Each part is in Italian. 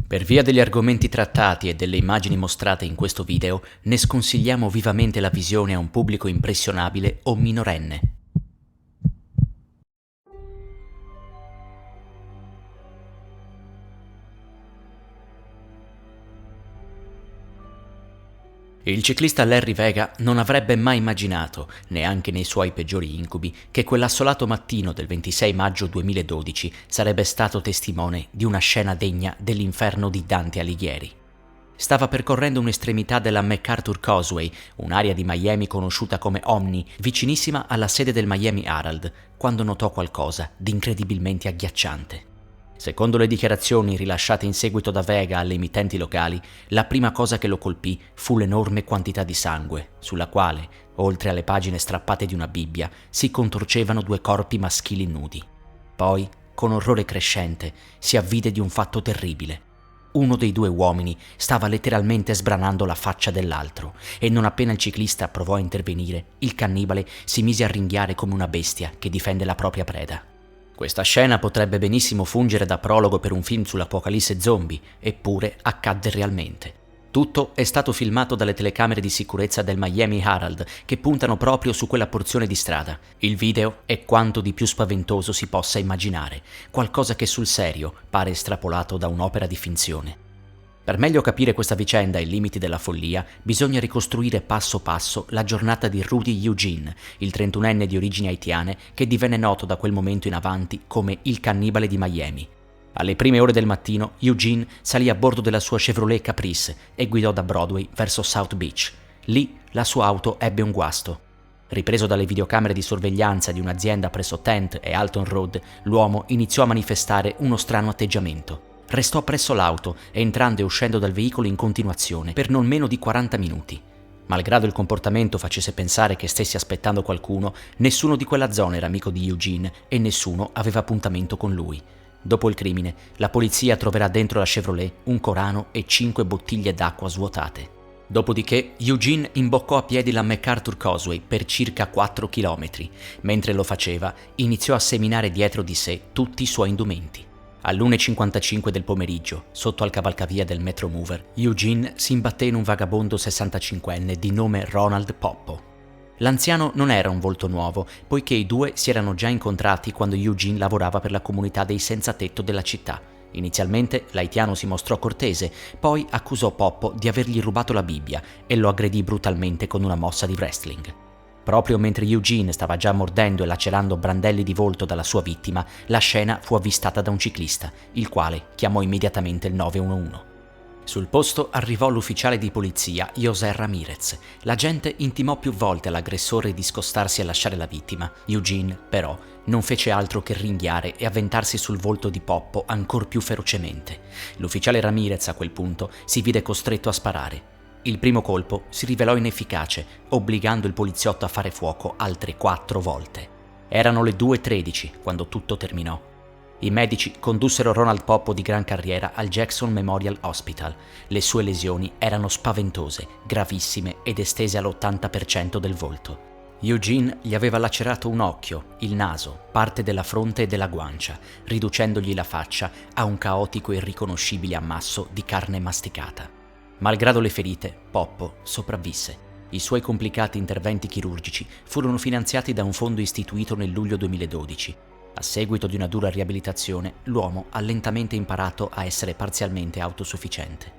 Per via degli argomenti trattati e delle immagini mostrate in questo video, ne sconsigliamo vivamente la visione a un pubblico impressionabile o minorenne. Il ciclista Larry Vega non avrebbe mai immaginato, neanche nei suoi peggiori incubi, che quell'assolato mattino del 26 maggio 2012 sarebbe stato testimone di una scena degna dell'inferno di Dante Alighieri. Stava percorrendo un'estremità della MacArthur Causeway, un'area di Miami conosciuta come Omni, vicinissima alla sede del Miami Herald, quando notò qualcosa di incredibilmente agghiacciante. Secondo le dichiarazioni rilasciate in seguito da Vega alle emittenti locali, la prima cosa che lo colpì fu l'enorme quantità di sangue, sulla quale, oltre alle pagine strappate di una Bibbia, si contorcevano due corpi maschili nudi. Poi, con orrore crescente, si avvide di un fatto terribile. Uno dei due uomini stava letteralmente sbranando la faccia dell'altro e non appena il ciclista provò a intervenire, il cannibale si mise a ringhiare come una bestia che difende la propria preda. Questa scena potrebbe benissimo fungere da prologo per un film sull'apocalisse zombie, eppure accadde realmente. Tutto è stato filmato dalle telecamere di sicurezza del Miami Herald che puntano proprio su quella porzione di strada. Il video è quanto di più spaventoso si possa immaginare, qualcosa che sul serio pare estrapolato da un'opera di finzione. Per meglio capire questa vicenda e i limiti della follia, bisogna ricostruire passo passo la giornata di Rudy Eugene, il 31enne di origini haitiane che divenne noto da quel momento in avanti come il cannibale di Miami. Alle prime ore del mattino, Eugene salì a bordo della sua Chevrolet Caprice e guidò da Broadway verso South Beach. Lì la sua auto ebbe un guasto. Ripreso dalle videocamere di sorveglianza di un'azienda presso Tenth e Alton Road, l'uomo iniziò a manifestare uno strano atteggiamento. Restò presso l'auto, entrando e uscendo dal veicolo in continuazione, per non meno di 40 minuti. Malgrado il comportamento facesse pensare che stesse aspettando qualcuno, nessuno di quella zona era amico di Eugene e nessuno aveva appuntamento con lui. Dopo il crimine, la polizia troverà dentro la Chevrolet un Corano e 5 bottiglie d'acqua svuotate. Dopodiché, Eugene imboccò a piedi la MacArthur Causeway per circa 4 chilometri. Mentre lo faceva, iniziò a seminare dietro di sé tutti i suoi indumenti. All'1:55 del pomeriggio, sotto al cavalcavia del Metromover, Eugene si imbatté in un vagabondo 65enne di nome Ronald Poppo. L'anziano non era un volto nuovo, poiché i due si erano già incontrati quando Eugene lavorava per la comunità dei senza tetto della città. Inizialmente l'haitiano si mostrò cortese, poi accusò Poppo di avergli rubato la Bibbia e lo aggredì brutalmente con una mossa di wrestling. Proprio mentre Eugene stava già mordendo e lacerando brandelli di volto dalla sua vittima, la scena fu avvistata da un ciclista, il quale chiamò immediatamente il 911. Sul posto arrivò l'ufficiale di polizia José Ramirez. L'agente intimò più volte all'aggressore di scostarsi e lasciare la vittima. Eugene, però, non fece altro che ringhiare e avventarsi sul volto di Poppo ancor più ferocemente. L'ufficiale Ramirez a quel punto si vide costretto a sparare. Il primo colpo si rivelò inefficace, obbligando il poliziotto a fare fuoco altre 4 volte. Erano le 2:13 quando tutto terminò. I medici condussero Ronald Poppo di gran carriera al Jackson Memorial Hospital. Le sue lesioni erano spaventose, gravissime ed estese all'80% del volto. Eugene gli aveva lacerato un occhio, il naso, parte della fronte e della guancia, riducendogli la faccia a un caotico e irriconoscibile ammasso di carne masticata. Malgrado le ferite, Poppo sopravvisse. I suoi complicati interventi chirurgici furono finanziati da un fondo istituito nel luglio 2012. A seguito di una dura riabilitazione, l'uomo ha lentamente imparato a essere parzialmente autosufficiente.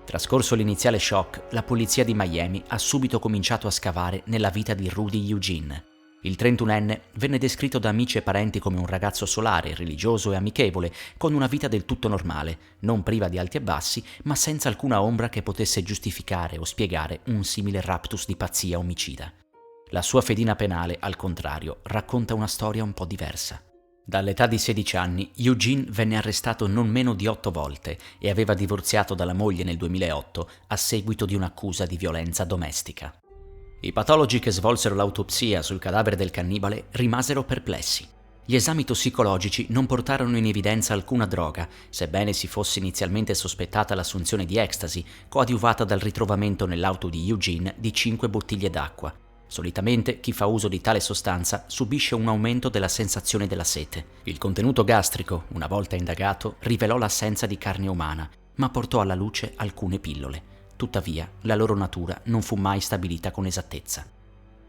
Trascorso l'iniziale shock, la polizia di Miami ha subito cominciato a scavare nella vita di Rudy Eugene. Il 31enne venne descritto da amici e parenti come un ragazzo solare, religioso e amichevole, con una vita del tutto normale, non priva di alti e bassi, ma senza alcuna ombra che potesse giustificare o spiegare un simile raptus di pazzia omicida. La sua fedina penale, al contrario, racconta una storia un po' diversa. Dall'età di 16 anni, Eugene venne arrestato non meno di 8 volte e aveva divorziato dalla moglie nel 2008 a seguito di un'accusa di violenza domestica. I patologi che svolsero l'autopsia sul cadavere del cannibale rimasero perplessi. Gli esami tossicologici non portarono in evidenza alcuna droga, sebbene si fosse inizialmente sospettata l'assunzione di ecstasy, coadiuvata dal ritrovamento nell'auto di Eugene di 5 bottiglie d'acqua. Solitamente chi fa uso di tale sostanza subisce un aumento della sensazione della sete. Il contenuto gastrico, una volta indagato, rivelò l'assenza di carne umana. ma portò alla luce alcune pillole. Tuttavia, la loro natura non fu mai stabilita con esattezza.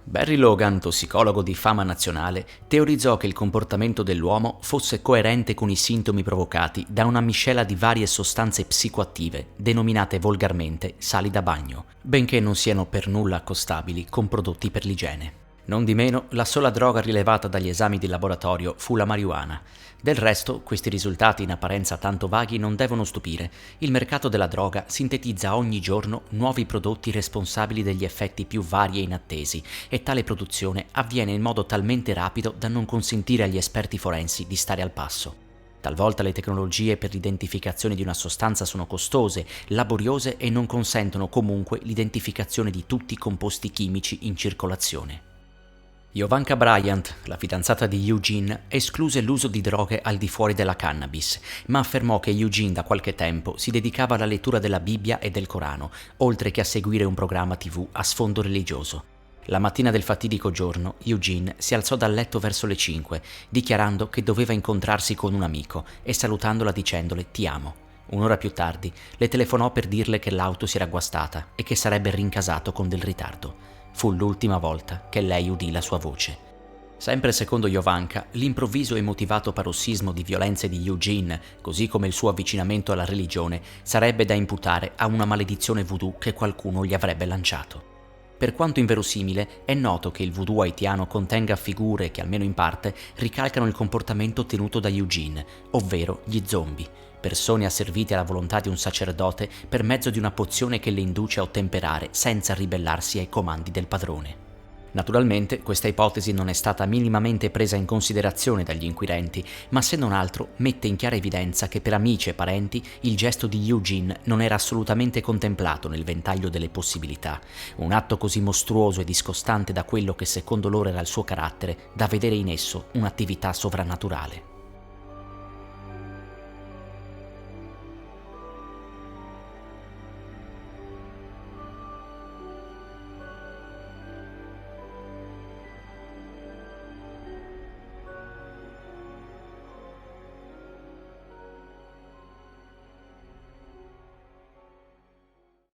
Barry Logan, tossicologo di fama nazionale, teorizzò che il comportamento dell'uomo fosse coerente con i sintomi provocati da una miscela di varie sostanze psicoattive, denominate volgarmente sali da bagno, benché non siano per nulla accostabili con prodotti per l'igiene. Non di meno, la sola droga rilevata dagli esami di laboratorio fu la marijuana. Del resto, questi risultati in apparenza tanto vaghi non devono stupire. Il mercato della droga sintetizza ogni giorno nuovi prodotti responsabili degli effetti più vari e inattesi, e tale produzione avviene in modo talmente rapido da non consentire agli esperti forensi di stare al passo. Talvolta le tecnologie per l'identificazione di una sostanza sono costose, laboriose e non consentono comunque l'identificazione di tutti i composti chimici in circolazione. Jovanka Bryant, la fidanzata di Eugene, escluse l'uso di droghe al di fuori della cannabis, ma affermò che Eugene da qualche tempo si dedicava alla lettura della Bibbia e del Corano, oltre che a seguire un programma TV a sfondo religioso. La mattina del fatidico giorno, Eugene si alzò dal letto verso le 5, dichiarando che doveva incontrarsi con un amico e salutandola dicendole «Ti amo». Un'ora più tardi le telefonò per dirle che l'auto si era guastata e che sarebbe rincasato con del ritardo. Fu l'ultima volta che lei udì la sua voce. Sempre secondo Jovanka, l'improvviso e motivato parossismo di violenze di Eugene, così come il suo avvicinamento alla religione, sarebbe da imputare a una maledizione voodoo che qualcuno gli avrebbe lanciato. Per quanto inverosimile, è noto che il voodoo haitiano contenga figure che, almeno in parte, ricalcano il comportamento tenuto da Eugene, ovvero gli zombie, persone asservite alla volontà di un sacerdote per mezzo di una pozione che le induce a ottemperare senza ribellarsi ai comandi del padrone. Naturalmente questa ipotesi non è stata minimamente presa in considerazione dagli inquirenti, ma se non altro mette in chiara evidenza che per amici e parenti il gesto di Eugene non era assolutamente contemplato nel ventaglio delle possibilità, un atto così mostruoso e discostante da quello che secondo loro era il suo carattere, da vedere in esso un'attività sovrannaturale.